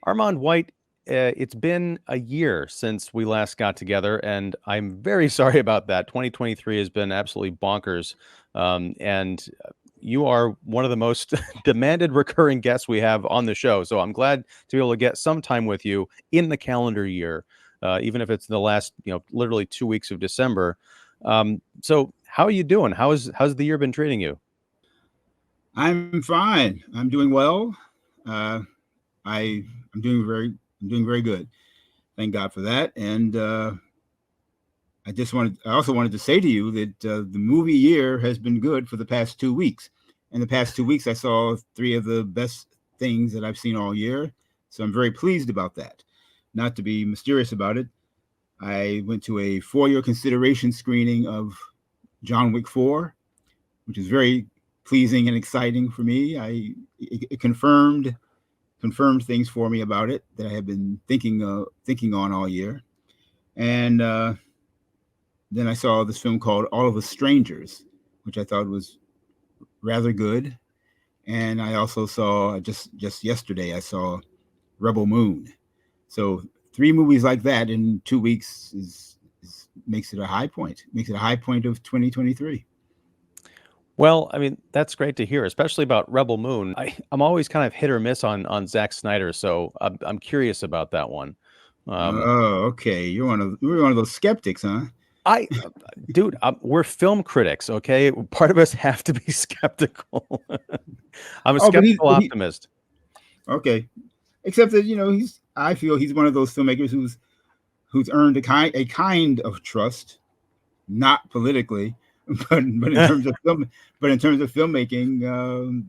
Armond White, it's been a year since we last got together, and I'm very sorry about that. 2023 has been absolutely bonkers. And you are one of the most demanded recurring guests we have on the show. So I'm glad to be able to get some time with you in the calendar year, even if it's the last, literally 2 weeks of December. So how are you doing? How's the year been treating you? I'm fine. I'm doing well. Uh, I I'm doing very good. Thank God for that. And I also wanted to say to you that the movie year has been good for the past 2 weeks. In the past 2 weeks, I saw three of the best things that I've seen all year. So I'm very pleased about that. Not to be mysterious about it, I went to a 4-year consideration screening of John Wick 4, which is very pleasing and exciting for me. It confirmed things for me about it that I have been thinking on all year. And then I saw this film called All of Us Strangers, which I thought was rather good. And I also saw just yesterday I saw Rebel Moon. So three movies like that in 2 weeks makes it a high point. Makes it a high point of 2023. Well, I mean, that's great to hear, especially about Rebel Moon. I'm always kind of hit or miss on Zack Snyder, so I'm curious about that one. Um, Oh, okay. You're one of those skeptics, huh? I, dude, we're film critics, okay? Part of us have to be skeptical. I'm a Oh, skeptical optimist. okay. Except that I feel he's one of those filmmakers who's earned a kind of trust, not politically, but in terms of but in terms of filmmaking,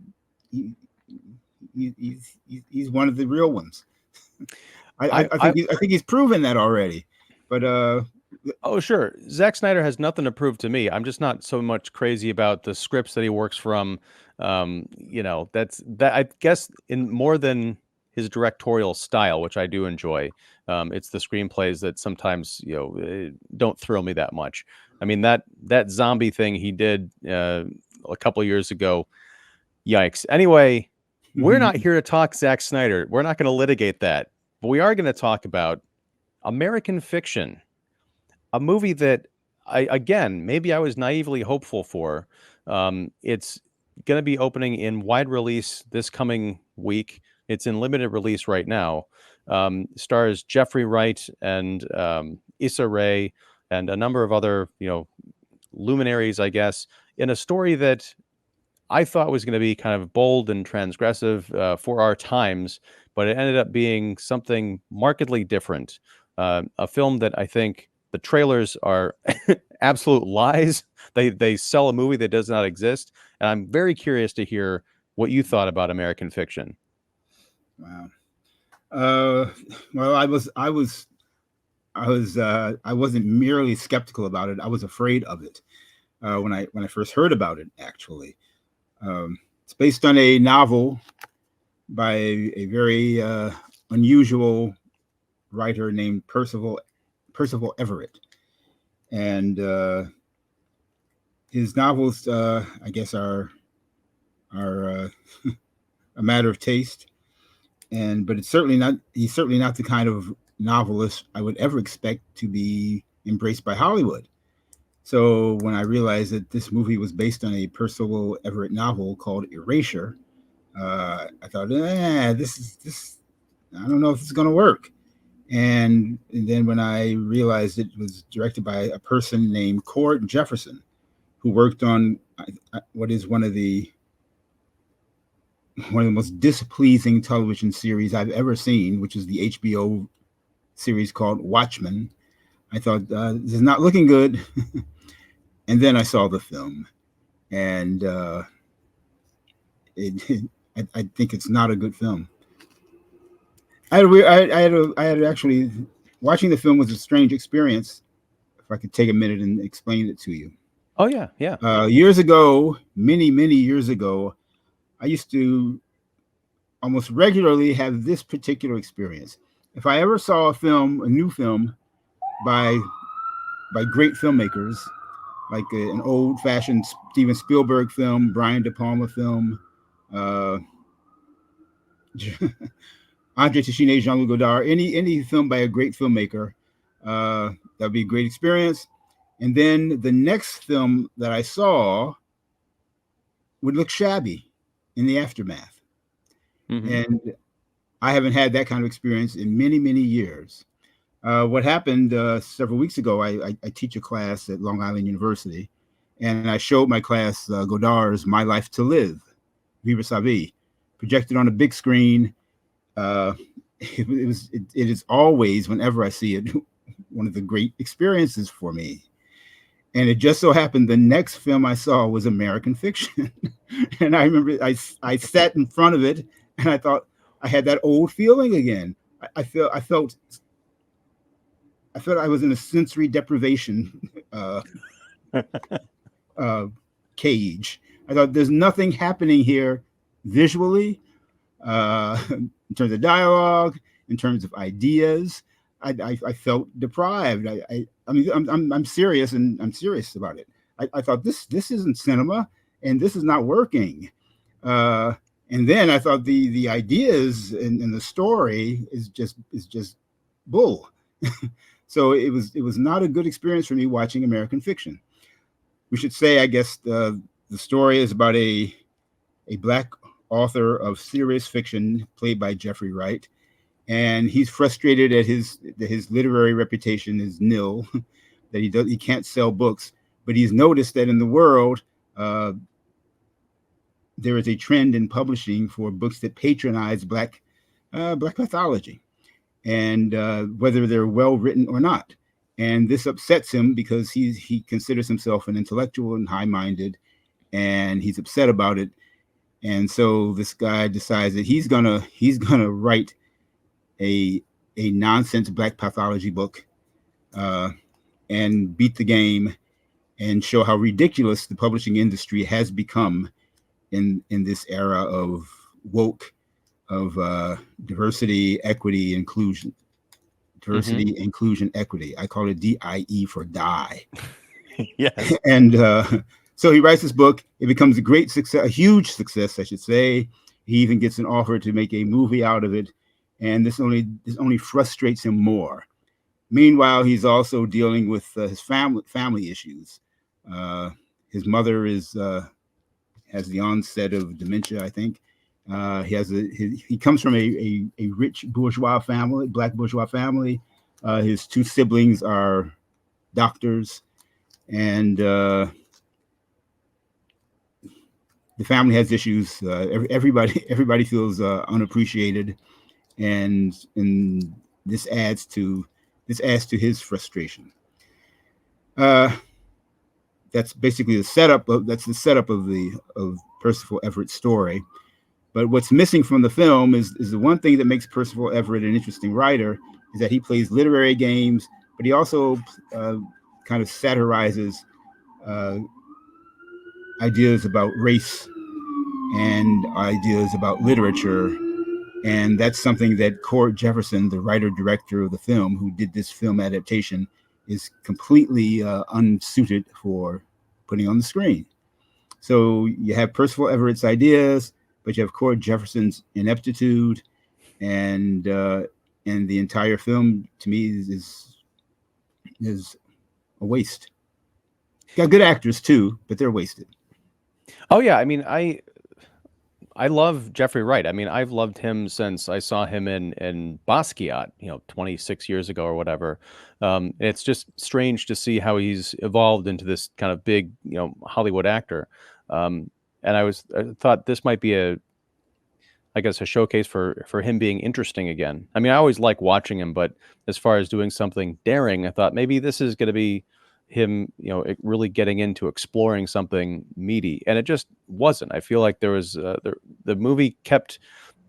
he, he's one of the real ones. I I think he's proven that already. But Oh, sure. Zack Snyder has nothing to prove to me. I'm just not so much crazy about the scripts that he works from. That's that I guess in more than his directorial style, which I do enjoy. It's the screenplays that sometimes, don't thrill me that much. I mean, that zombie thing he did a couple years ago, yikes. Anyway, we're not here to talk Zack Snyder. We're not going to litigate that. But we are going to talk about American Fiction, a movie that again, maybe I was naively hopeful for. It's going to be opening in wide release this coming week. It's in limited release right now. Stars Jeffrey Wright and Issa Rae and a number of other, luminaries, I guess, in a story that I thought was going to be kind of bold and transgressive for our times, but it ended up being something markedly different. A film that I think the trailers are absolute lies. They sell a movie that does not exist, and I'm very curious to hear what you thought about American Fiction. wow. Uh, well, I wasn't merely skeptical about it. I was afraid of it when I first heard about it. Actually, it's based on a novel by a very unusual writer named Percival Everett, and his novels, I guess, are a matter of taste. And but it's certainly not. He's certainly not the kind of novelist I would ever expect to be embraced by Hollywood. So when I realized that this movie was based on a Percival Everett novel called Erasure, I thought, this. I don't know if it's going to work. And then when I realized it was directed by a person named Cord Jefferson, who worked on what is one of the most displeasing television series I've ever seen, which is the HBO series called Watchmen. I thought this is not looking good, and then I saw the film, and I think it's not a good film. I had actually watching the film was a strange experience. If I could take a minute and explain it to you. Oh yeah, yeah. Years ago, many years ago, I used to almost regularly have this particular experience. If I ever saw a new film by great filmmakers, like an old-fashioned Steven Spielberg film, Brian De Palma film, uh, Andre Tachine, Jean-Luc Godard, any film by a great filmmaker, that'd be a great experience. And then the next film that I saw would look shabby in the aftermath. Mm-hmm. And I haven't had that kind of experience in many, many years. What happened several weeks ago, I teach a class at Long Island University, and I showed my class Godard's My Life to Live, Vivre sa vie, projected on a big screen. It is always, whenever I see it, one of the great experiences for me. And it just so happened the next film I saw was American Fiction. And I remember I sat in front of it and I thought I had that old feeling again. I felt I was in a sensory deprivation cage. I thought there's nothing happening here visually, in terms of dialogue, in terms of ideas. I felt deprived. I mean, I'm serious, and I'm serious about it. I thought this isn't cinema, and this is not working. And then I thought the ideas and the story is just bull. So it was not a good experience for me watching American Fiction. We should say, I guess, the story is about a black author of serious fiction played by Jeffrey Wright, and he's frustrated at his literary reputation is nil, that he can't sell books, but he's noticed that in the world there is a trend in publishing for books that patronize black pathology, and whether they're well written or not. And this upsets him because he considers himself an intellectual and high-minded, and he's upset about it. And so this guy decides that he's gonna write a nonsense black pathology book, and beat the game and show how ridiculous the publishing industry has become in this era of woke, of diversity, equity, inclusion. Diversity, inclusion, equity. I call it DIE for die. Yes. And so he writes this book. It becomes a great success, a huge success, I should say. He even gets an offer to make a movie out of it, and this only frustrates him more. Meanwhile, he's also dealing with his family issues. His mother has the onset of dementia, I think. He comes from a rich bourgeois family, black bourgeois family. His two siblings are doctors, and the family has issues. Everybody feels unappreciated, and this adds to his frustration. That's basically the setup of Percival Everett's story. But what's missing from the film is the one thing that makes Percival Everett an interesting writer is that he plays literary games, but he also kind of satirizes ideas about race and ideas about literature. And that's something that Cord Jefferson, the writer-director of the film, who did this film adaptation, is completely unsuited for putting on the screen. So you have Percival Everett's ideas, but you have Cord Jefferson's ineptitude, and the entire film, to me, is a waste. Got good actors too, but they're wasted. Oh yeah, I mean, I love Jeffrey Wright. I mean, I've loved him since I saw him in Basquiat, 26 years ago or whatever. It's just strange to see how he's evolved into this kind of big, Hollywood actor. And I thought this might be a showcase for him being interesting again. I mean, I always like watching him, but as far as doing something daring, I thought maybe this is going to be him, really getting into exploring something meaty, and it just wasn't. I feel like there was the movie kept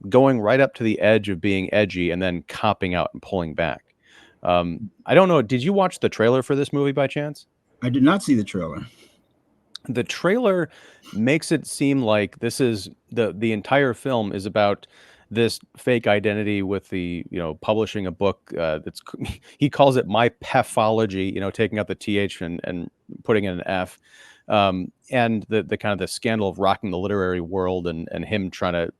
going right up to the edge of being edgy and then copping out and pulling back. I don't know. Did you watch the trailer for this movie by chance? I did not see the trailer. The trailer makes it seem like this is the entire film is about this fake identity with the publishing a book that's he calls it My Pathology, taking out the th and putting in an f, and the kind of the scandal of rocking the literary world, and him trying to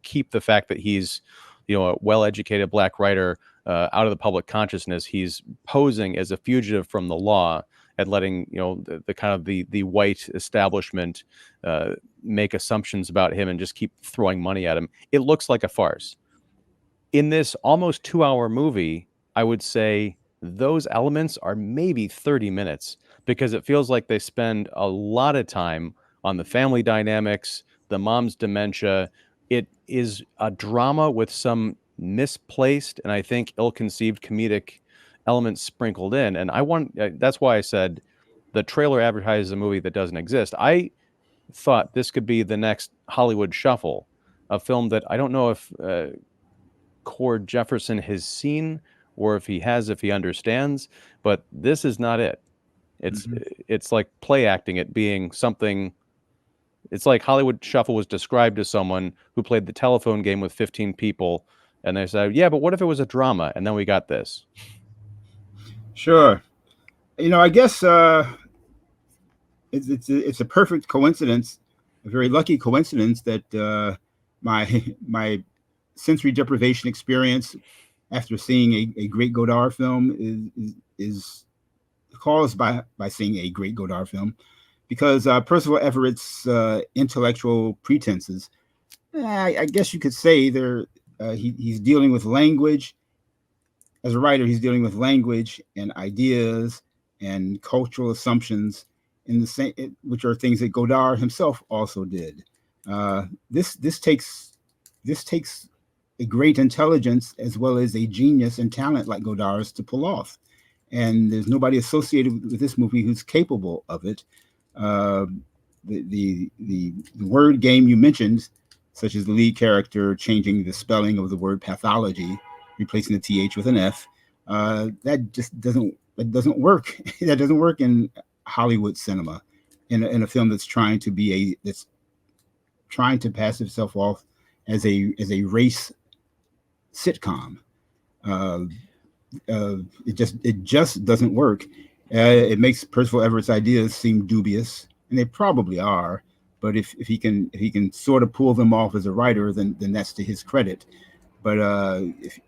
keep the fact that he's a well-educated black writer out of the public consciousness. He's posing as a fugitive from the law and letting the kind of the white establishment make assumptions about him and just keep throwing money at him. It looks like a farce. In this almost 2-hour movie, I would say those elements are maybe 30 minutes because it feels like they spend a lot of time on the family dynamics, the mom's dementia. It is a drama with some misplaced and I think ill-conceived comedic elements sprinkled in. And that's why I said the trailer advertises a movie that doesn't exist. I thought this could be the next Hollywood Shuffle, a film that I don't know if Cord Jefferson has seen, or if he has, if he understands, but this is not it. It's Mhm. it's like play acting it being something. It's like Hollywood Shuffle was described as someone who played the telephone game with 15 people, and they said, "Yeah, but what if it was a drama?" And then we got this. Sure. I guess it's a perfect coincidence, a very lucky coincidence that my sensory deprivation experience after seeing a great Godard film is caused by seeing a great Godard film, because Percival Everett's intellectual pretenses, I guess you could say he's dealing with language. As a writer, he's dealing with language and ideas and cultural assumptions in the same, which are things that Godard himself also did. This takes a great intelligence as well as a genius and talent like Godard's to pull off, and there's nobody associated with this movie who's capable of it. Uh, the word game you mentioned, such as the lead character changing the spelling of the word pathology, replacing the th with an f, that just doesn't work. That doesn't work in Hollywood cinema, in a film that's trying to pass itself off as a race sitcom. Uh, it just doesn't work. It makes Percival Everett's ideas seem dubious, and they probably are. But if he can sort of pull them off as a writer, then that's to his credit. But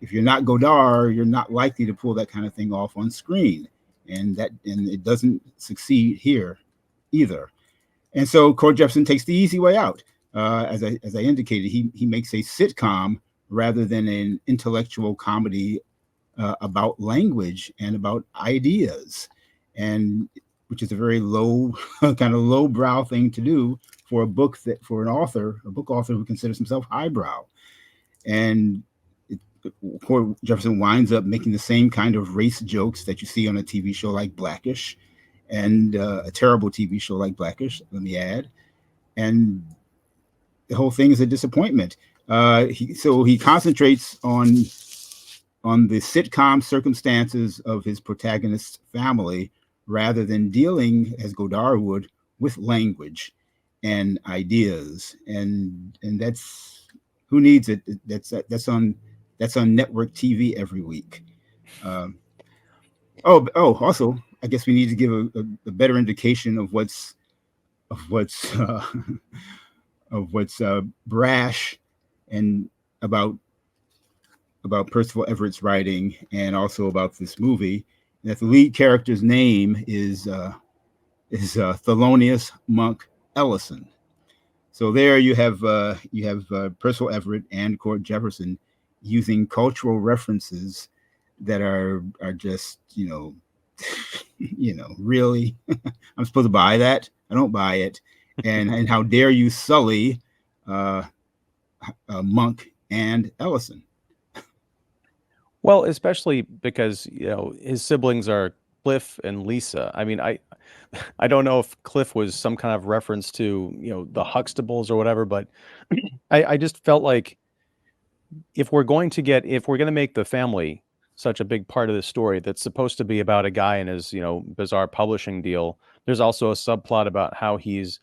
if you're not Godard, you're not likely to pull that kind of thing off on screen, and it doesn't succeed here either. And so Cord Jefferson takes the easy way out. As I indicated, he makes a sitcom rather than an intellectual comedy about language and about ideas, and which is a very low kind of lowbrow thing to do for a book author who considers himself highbrow. And Cord Jefferson winds up making the same kind of race jokes that you see on a TV show like Blackish, and a terrible TV show like Blackish, let me add. And the whole thing is a disappointment. So he concentrates on the sitcom circumstances of his protagonist's family rather than dealing, as Godard would, with language and ideas. And that's, who needs it? That's on network TV every week. Also, I guess we need to give a better indication of what's of what's of what's brash and about Percival Everett's writing, and also about this movie. That the lead character's name is Thelonious Monk Ellison. So there you have Percival Everett and Cord Jefferson using cultural references that are just really. I'm supposed to buy that? I don't buy it. And how dare you sully Monk and Ellison? Well, especially because his siblings are Cliff and Lisa. I mean, I don't know if Cliff was some kind of reference to the Huxtables or whatever, but I just felt like if we're going to make the family such a big part of the story that's supposed to be about a guy and his bizarre publishing deal, there's also a subplot about how he's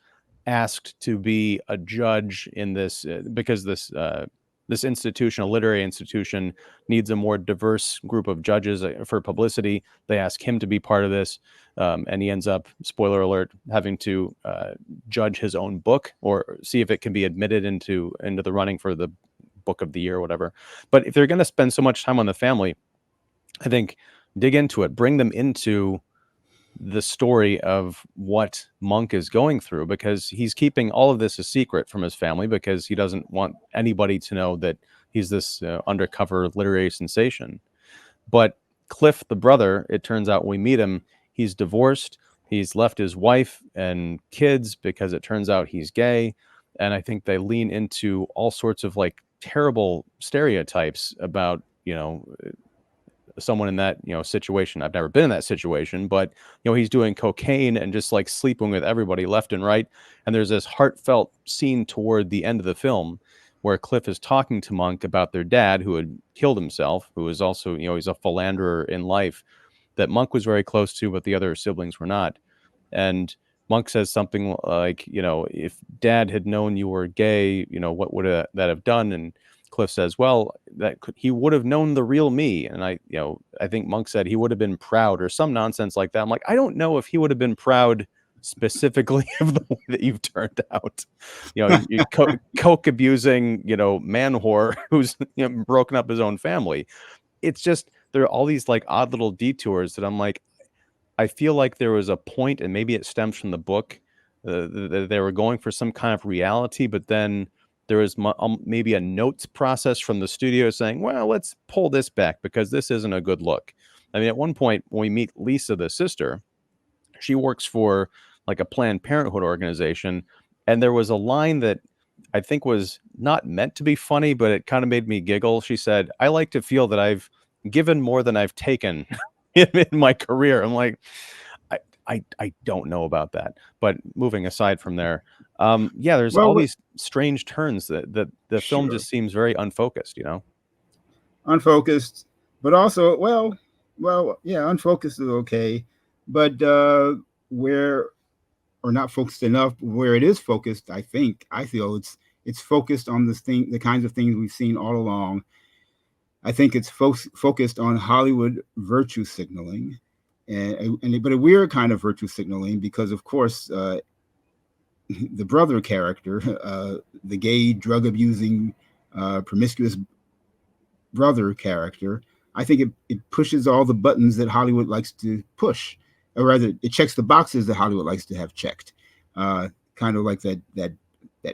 asked to be a judge in this because this institution, a literary institution, needs a more diverse group of judges for publicity. They ask him to be part of this, and he ends up, spoiler alert, having to judge his own book or see if it can be admitted into the running for the book of the year or whatever. But if they're going to spend so much time on the family, I think dig into it, bring them into the story of what Monk is going through, because he's keeping all of this a secret from his family because he doesn't want anybody to know that he's this undercover literary sensation. But Cliff, the brother, it turns out when we meet him, he's divorced. He's left his wife and kids because it turns out he's gay. And I think they lean into all sorts of like terrible stereotypes about, someone in that, situation. I've never been in that situation, but, he's doing cocaine and just like sleeping with everybody left and right. And there's this heartfelt scene toward the end of the film where Cliff is talking to Monk about their dad who had killed himself, who was also, he's a philanderer in life that Monk was very close to, but the other siblings were not. And Monk says something like, if Dad had known you were gay, what would that have done? And Cliff says, well, he would have known the real me. And I think Monk said he would have been proud or some nonsense like that. I'm like, I don't know if he would have been proud specifically of the way that you've turned out. You coke abusing, man whore who's broken up his own family. It's just, there are all these like odd little detours that I'm like, I feel like there was a point, and maybe it stems from the book, they were going for some kind of reality, but then there was maybe a notes process from the studio saying, well, let's pull this back because this isn't a good look. I mean, at one point when we meet Lisa, the sister, she works for like a Planned Parenthood organization. And there was a line that I think was not meant to be funny, but it kind of made me giggle. She said, I like to feel that I've given more than I've taken in my career. I'm like, I don't know about that. But moving aside from there, there's all these strange turns that the film just seems very unfocused, Unfocused, but also, unfocused is okay, but where, or not focused enough, where it is focused, I feel it's focused on the kinds of things we've seen all along. I think it's focused on Hollywood virtue signaling, but a weird kind of virtue signaling because, of course, the brother character, the gay, drug abusing, promiscuous brother character, I think it pushes all the buttons that Hollywood likes to push, or rather, it checks the boxes that Hollywood likes to have checked. Kind of like that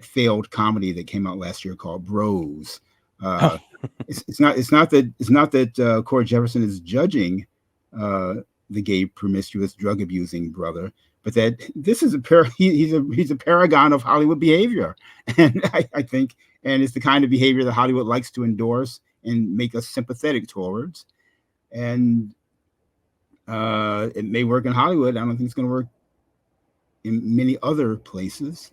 failed comedy that came out last year called Bros. It's not that Corey Jefferson is judging the gay, promiscuous, drug abusing brother, but that this is he's a paragon of Hollywood behavior, and I think, and it's the kind of behavior that Hollywood likes to endorse and make us sympathetic towards, and it may work in Hollywood. I don't think it's going to work in many other places.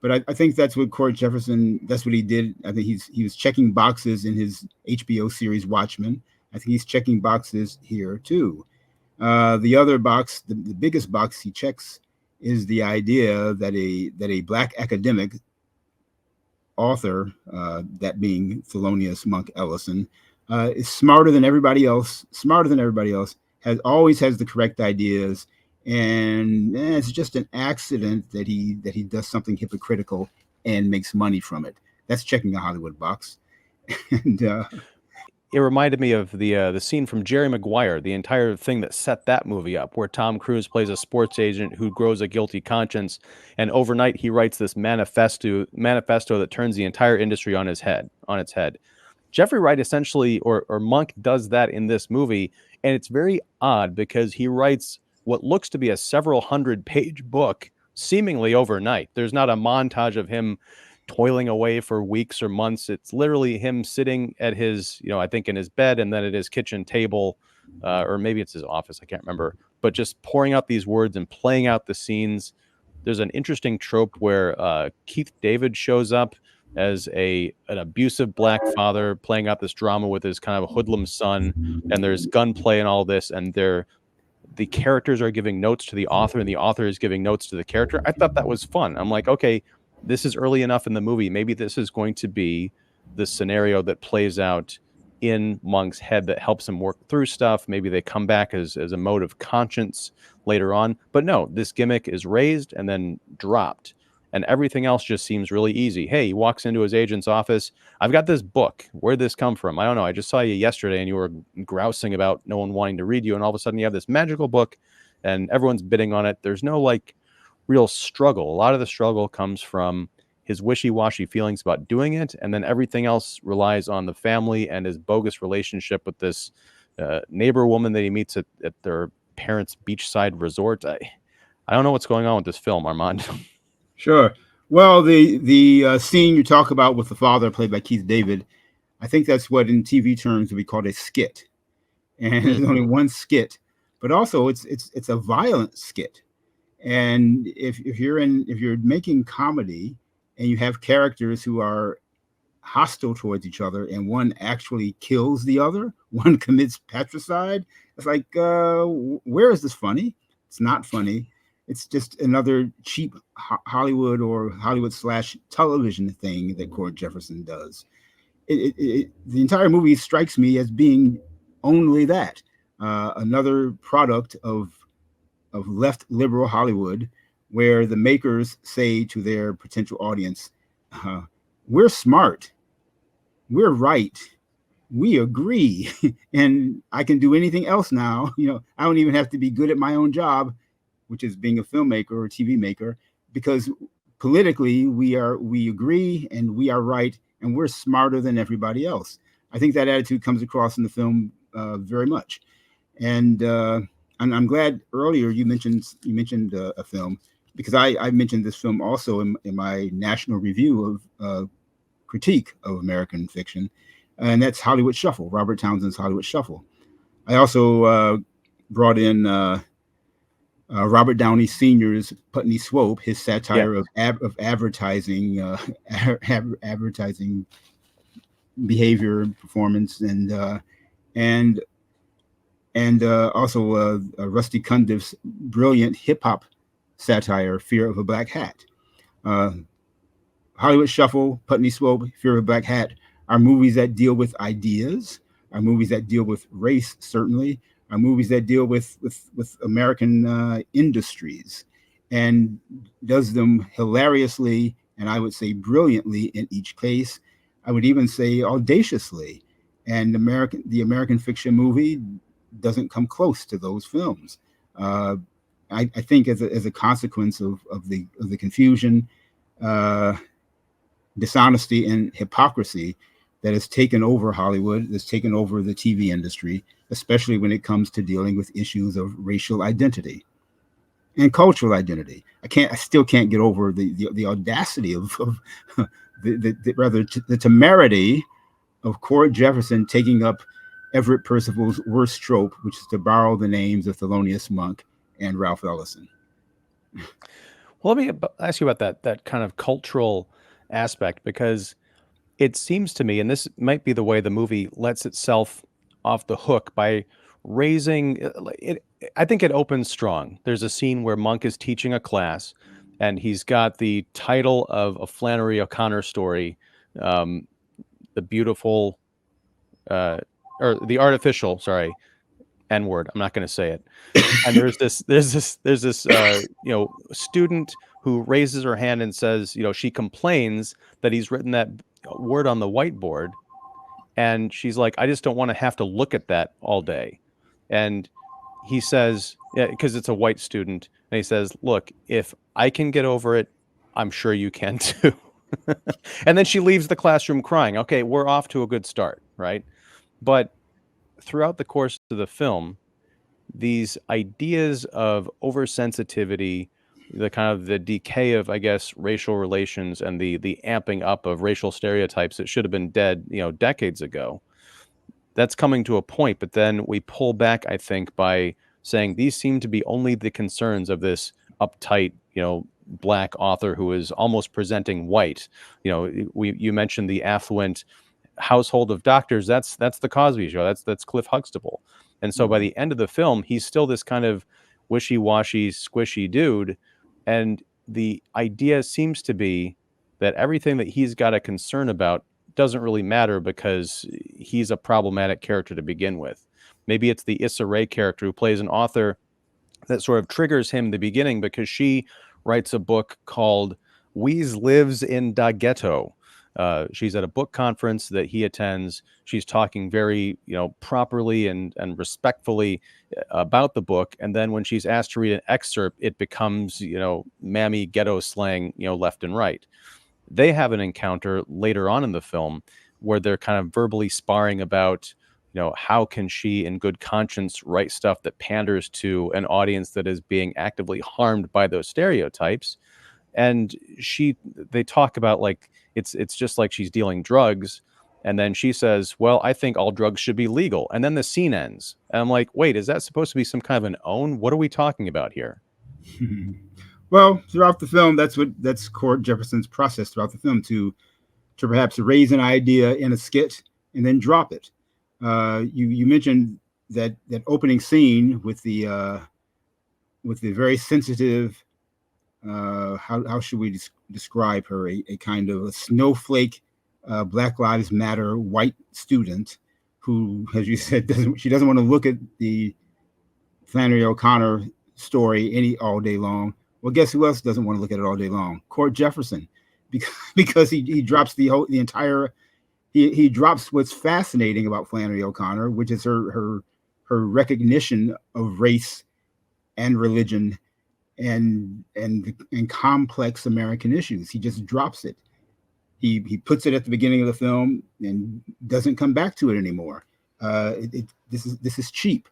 But I think that's what Corey Jefferson, that's what he did. I think he was checking boxes in his HBO series Watchmen. I think he's checking boxes here too. The other box, the biggest box he checks, is the idea that a Black academic author, that being Thelonious Monk Ellison, is smarter than everybody else, always has the correct ideas. And it's just an accident that he does something hypocritical and makes money from it. That's checking a Hollywood box. And it reminded me of the scene from Jerry Maguire, the entire thing that set that movie up, where Tom Cruise plays a sports agent who grows a guilty conscience, and overnight he writes this manifesto that turns the entire industry on its head. Jeffrey Wright essentially, or Monk, does that in this movie, and it's very odd because he writes what looks to be a several 100-page book seemingly overnight. There's not a montage of him toiling away for weeks or months. It's literally him sitting at his, I think in his bed and then at his kitchen table, or maybe it's his office, I can't remember, but just pouring out these words and playing out the scenes. There's an interesting trope where Keith David shows up as an abusive Black father playing out this drama with his kind of hoodlum son, and there's gunplay and all this, and the characters are giving notes to the author and the author is giving notes to the character. I thought that was fun. I'm like, okay, this is early enough in the movie. Maybe this is going to be the scenario that plays out in Monk's head that helps him work through stuff. Maybe they come back as a mode of conscience later on. But no, this gimmick is raised and then dropped. and everything else just seems really easy. Hey, he walks into his agent's office. I've got this book. Where'd this come from? I don't know. I just saw you yesterday and you were grousing about no one wanting to read you. And all of a sudden you have this magical book and everyone's bidding on it. There's no like real struggle. A lot of the struggle comes from his wishy-washy feelings about doing it. And then everything else relies on the family and his bogus relationship with this neighbor woman that he meets at their parents' beachside resort. I don't know what's going on with this film, Armand. Sure. Well, the scene you talk about with the father, played by Keith David, I think that's what in TV terms would be called a skit. And there's only one skit, but also it's a violent skit. And if you're making comedy and you have characters who are hostile towards each other and one actually kills the other, one commits patricide, it's like, where is this funny? It's not funny. It's just another cheap Hollywood or Hollywood / television thing that Cord Jefferson does. The entire movie strikes me as being only that, another product of left liberal Hollywood, where the makers say to their potential audience, "We're smart, we're right, we agree, and I can do anything else now. I don't even have to be good at my own job, which is being a filmmaker or a TV maker, because politically we agree and we are right and we're smarter than everybody else." I think that attitude comes across in the film very much, and I'm glad earlier you mentioned a film, because I mentioned this film also in my national review of critique of American fiction, and that's Hollywood Shuffle, Robert Townsend's Hollywood Shuffle. I also brought in Robert Downey Sr.'s Putney Swope, his satire of advertising, advertising behavior and performance, and also Rusty Cundiff's brilliant hip hop satire, Fear of a Black Hat. Hollywood Shuffle, Putney Swope, Fear of a Black Hat are movies that deal with ideas, are movies that deal with race, certainly, are movies that deal with American industries, and does them hilariously, and I would say brilliantly in each case. I would even say audaciously. And the American fiction movie doesn't come close to those films. I think as a consequence of the confusion, dishonesty, and hypocrisy that has taken over Hollywood, that's taken over the TV industry, especially when it comes to dealing with issues of racial identity and cultural identity. I still can't get over the audacity of the temerity of Cord Jefferson taking up Everett Percival's worst trope, which is to borrow the names of Thelonious Monk and Ralph Ellison. Well, let me ask you about that kind of cultural aspect, because it seems to me, and this might be the way the movie lets itself off the hook by raising it. I think it opens strong. There's a scene where Monk is teaching a class, and he's got the title of a Flannery O'Connor story, the beautiful, or the artificial, sorry, N-word. I'm not going to say it. And there's this student who raises her hand and says, she complains that he's written that word on the whiteboard, and she's like, I just don't want to have to look at that all day. And he says, because it's a white student, and he says, look, if I can get over it, I'm sure you can too. And then she leaves the classroom crying. Okay, we're off to a good start, right? But throughout the course of the film, these ideas of oversensitivity, the kind of the decay of, I guess, racial relations, and the amping up of racial stereotypes that should have been dead, decades ago, that's coming to a point. But then we pull back, I think, by saying these seem to be only the concerns of this uptight, black author who is almost presenting white. You mentioned the affluent household of doctors. That's the Cosby Show. That's Cliff Huxtable. And so by the end of the film, he's still this kind of wishy-washy, squishy dude. And the idea seems to be that everything that he's got a concern about doesn't really matter because he's a problematic character to begin with. Maybe it's the Issa Rae character who plays an author that sort of triggers him in the beginning because she writes a book called Weeze lives in the ghetto. She's at a book conference that he attends. She's talking very, properly and respectfully about the book. And then when she's asked to read an excerpt, it becomes, mammy ghetto slang, left and right. They have an encounter later on in the film where they're kind of verbally sparring about, how can she in good conscience write stuff that panders to an audience that is being actively harmed by those stereotypes. And they talk about, like, it's just like she's dealing drugs. And then she says, well, I think all drugs should be legal. And then the scene ends. And I'm like, wait, is that supposed to be some kind of an own? What are we talking about here? Well, throughout the film, that's Cord Jefferson's process throughout the film to perhaps raise an idea in a skit and then drop it. You mentioned that opening scene with the very sensitive, how should we describe her, a kind of a snowflake, Black Lives Matter white student who, as you said, doesn't want to look at the Flannery O'Connor story all day long. Well, guess who else doesn't want to look at it all day long? Cord Jefferson, because he drops the entire. He drops what's fascinating about Flannery O'Connor, which is her recognition of race and religion and complex American issues. He just drops it. He puts it at the beginning of the film and doesn't come back to it anymore. This is cheap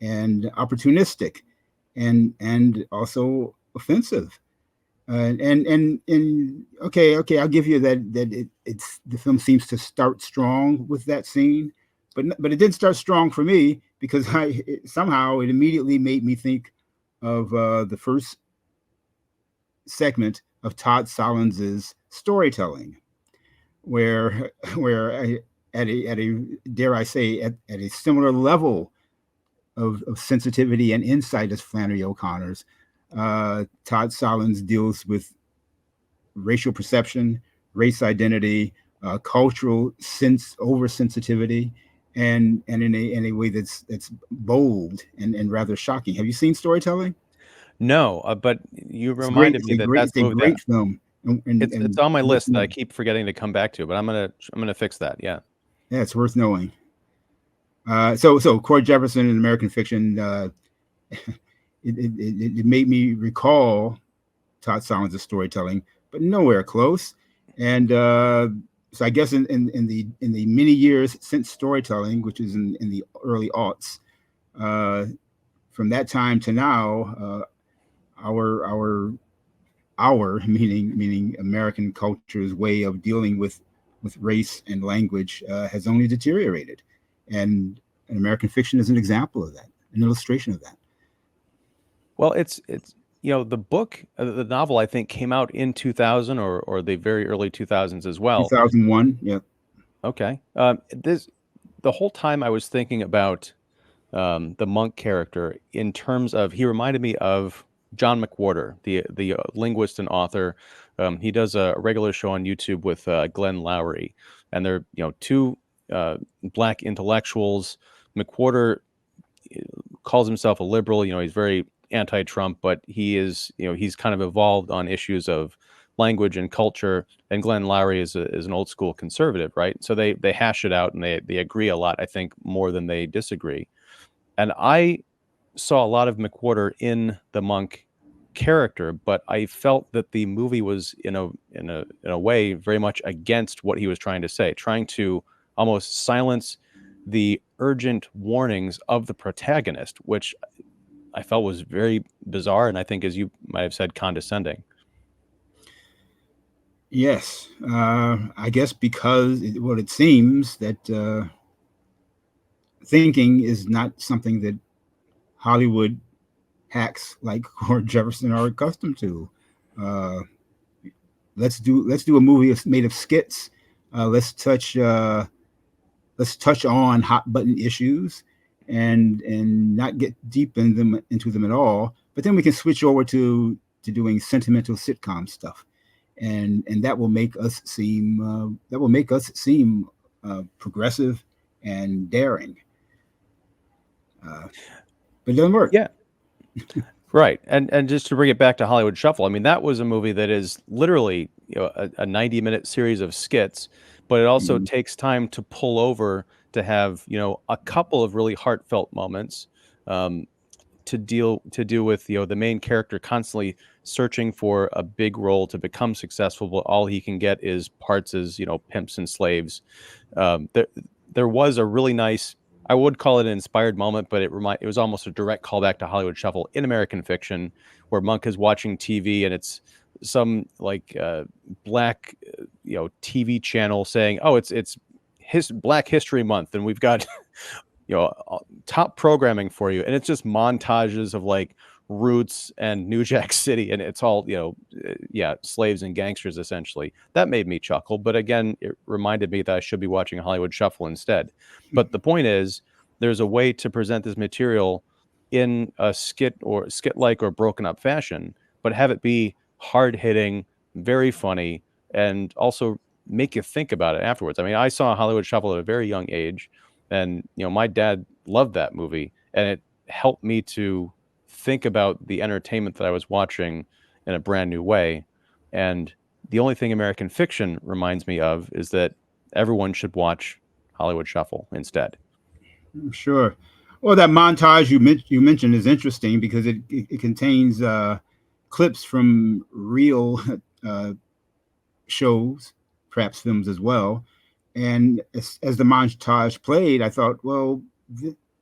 and opportunistic and also offensive. And okay, I'll give you that it's the film seems to start strong with that scene, but it didn't start strong for me because somehow it immediately made me think of the first segment of Todd Solondz's storytelling, where at a dare I say at a similar level of sensitivity and insight as Flannery O'Connor's. Todd Solondz deals with racial perception, race identity, cultural oversensitivity, and in a way that's bold and rather shocking. Have you seen Storytelling? No, but you It's great. reminded me that that's It's a the movie that great film. it's on my list that I keep forgetting to come back to, but I'm gonna fix that. Yeah. Yeah, it's worth knowing. So Cord Jefferson in American fiction, it made me recall Todd Solondz' storytelling, but nowhere close. And so I guess in the many years since Storytelling, which is in the early aughts, from that time to now, our meaning American culture's way of dealing with race and language has only deteriorated, and American fiction is an example of that, an illustration of that. Well, it's the book, the novel, I think came out in 2000 or the very early 2000s as well. 2001, yeah. Okay. The whole time I was thinking about the monk character in terms of he reminded me of John McWhorter, the linguist and author. He does a regular show on YouTube with Glenn Lowry, and they're two black intellectuals. McWhorter calls himself a liberal. He's very anti-Trump, but he's kind of evolved on issues of language and culture. And Glenn Lowry is an old school conservative, right? So they hash it out and they agree a lot, I think, more than they disagree. And I saw a lot of McWhorter in the monk character, but I felt that the movie was in a way very much against what he was trying to say, trying to almost silence the urgent warnings of the protagonist, which I felt was very bizarre, and I think, as you might have said, condescending. Yes, I guess because it seems that thinking is not something that Hollywood hacks like Cord Jefferson are accustomed to. Uh, let's do a movie made of skits. Let's touch on hot button issues and not get deep into them at all. But then we can switch over to doing sentimental sitcom stuff, and that will make us seem progressive and daring. But it doesn't work. Yeah. Right. And just to bring it back to Hollywood Shuffle, I mean, that was a movie that is literally, a 90-minute series of skits, but it also Mhm. takes time to pull over to have, a couple of really heartfelt moments. Um, to do with the main character constantly searching for a big role to become successful, but all he can get is parts as pimps and slaves. There was a really nice, I would call it an inspired moment, but it was almost a direct callback to Hollywood Shuffle in American Fiction, where Monk is watching TV and it's some like black TV channel saying, oh, it's his Black History Month, and we've got top programming for you, and it's just montages of like Roots and New Jack City, and it's all yeah, slaves and gangsters essentially. That made me chuckle, but again, it reminded me that I should be watching Hollywood Shuffle instead. But the point is, there's a way to present this material in a skit like or broken up fashion, but have it be hard hitting, very funny, and also make you think about it afterwards. I mean, I saw Hollywood Shuffle at a very young age, and my dad loved that movie, and it helped me to think about the entertainment that I was watching in a brand new way. And the only thing American Fiction reminds me of is that everyone should watch Hollywood Shuffle instead. Sure. Well, that montage you mentioned is interesting because it contains clips from real uh, shows, perhaps films as well. And as the montage played, I thought, well,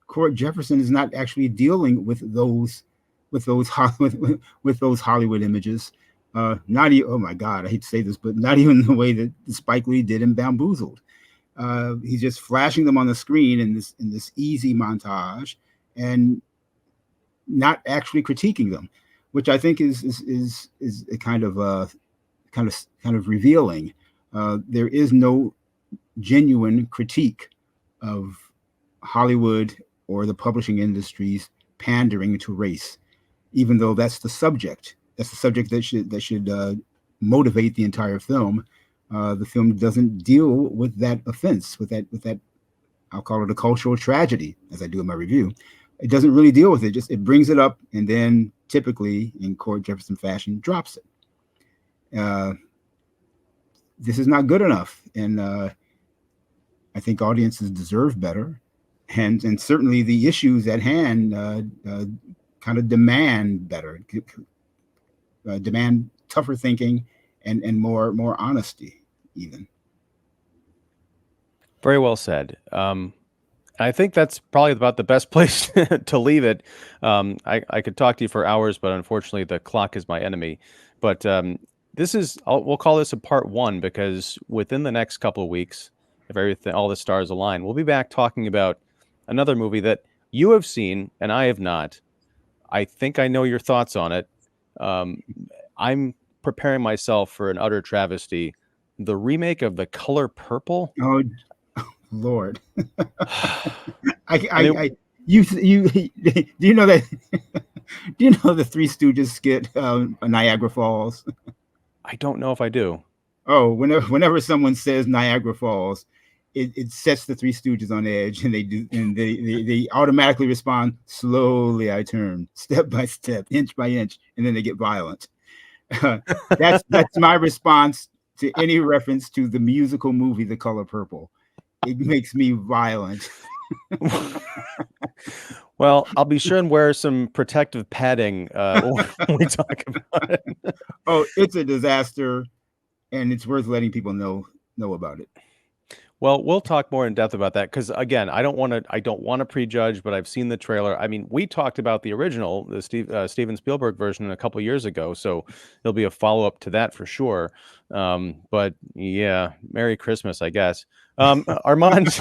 Court Jefferson is not actually dealing with those Hollywood images. Not even, oh my God, I hate to say this, but not even the way that Spike Lee did in Bamboozled. He's just flashing them on the screen in this easy montage, and not actually critiquing them, which I think is a kind of revealing. There is no genuine critique of Hollywood or the publishing industry's pandering to race, even though that's the subject. That's the subject that should motivate the entire film. The film doesn't deal with that offense, with that. I'll call it a cultural tragedy, as I do in my review. It doesn't really deal with it. Just it brings it up, and then typically in Cord Jefferson fashion, drops it. This is not good enough, and I think audiences deserve better, and certainly the issues at hand kind of demand better, demand tougher thinking, and more honesty even. Very well said. I think that's probably about the best place to leave it. I could talk to you for hours, but unfortunately, the clock is my enemy. But we'll call this a part one, because within the next couple of weeks, if everything, all the stars align, we'll be back talking about another movie that you have seen and I have not. I think I know your thoughts on it. Um, I'm preparing myself for an utter travesty: the remake of The Color Purple. Oh Lord, And it I you do you know that do you know the Three Stooges skit Niagara Falls? I don't know if I do. Oh, whenever someone says Niagara Falls, it sets the Three Stooges on edge, and they automatically respond, slowly I turn, step by step, inch by inch, and then they get violent. That's my response to any reference to the musical movie The Color Purple. It makes me violent. Well, I'll be sure and wear some protective padding when we talk about it. Oh, it's a disaster, and it's worth letting people know about it. Well, we'll talk more in depth about that, because again, I don't want to prejudge, but I've seen the trailer. I mean, we talked about the original, the Steven Spielberg version a couple years ago, so there'll be a follow up to that for sure. But yeah, Merry Christmas, I guess. Armand,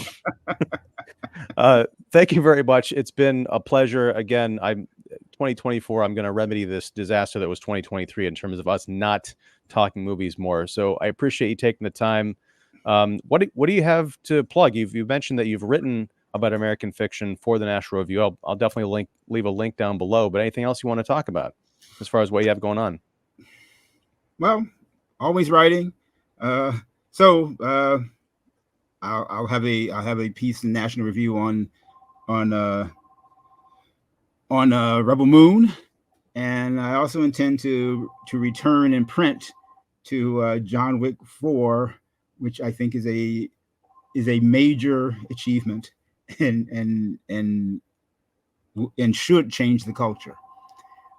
thank you very much. It's been a pleasure. Again, 2024. I'm going to remedy this disaster that was 2023 in terms of us not talking movies more. So I appreciate you taking the time. What do you have to plug? You've mentioned that you've written about American Fiction for the National Review. I'll definitely leave a link down below. But anything else you want to talk about as far as what you have going on? Well, always writing. Uh, so I'll have a piece in National Review on Rebel Moon, and I also intend to return in print to John Wick 4, which I think is a major achievement and should change the culture.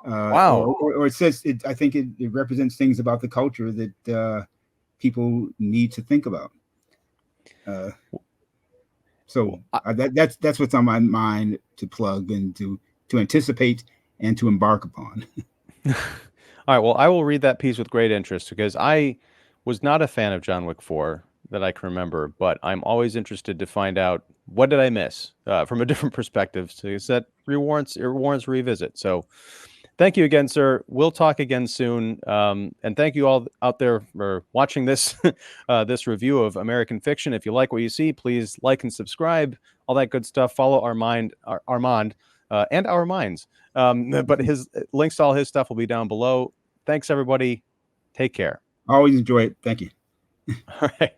Wow. Or it says I think it represents things about the culture that people need to think about. So that's what's on my mind to plug and to anticipate and to embark upon. All right. Well, I will read that piece with great interest because I was not a fan of John Wick 4 that I can remember, but I'm always interested to find out what did I miss from a different perspective. So that warrants revisit. So thank you again, sir. We'll talk again soon. And thank you all out there for watching this this review of American Fiction. If you like what you see, please like and subscribe. All that good stuff. Follow Armond and Our Minds. But his links to all his stuff will be down below. Thanks, everybody. Take care. Always enjoy it. Thank you. All right.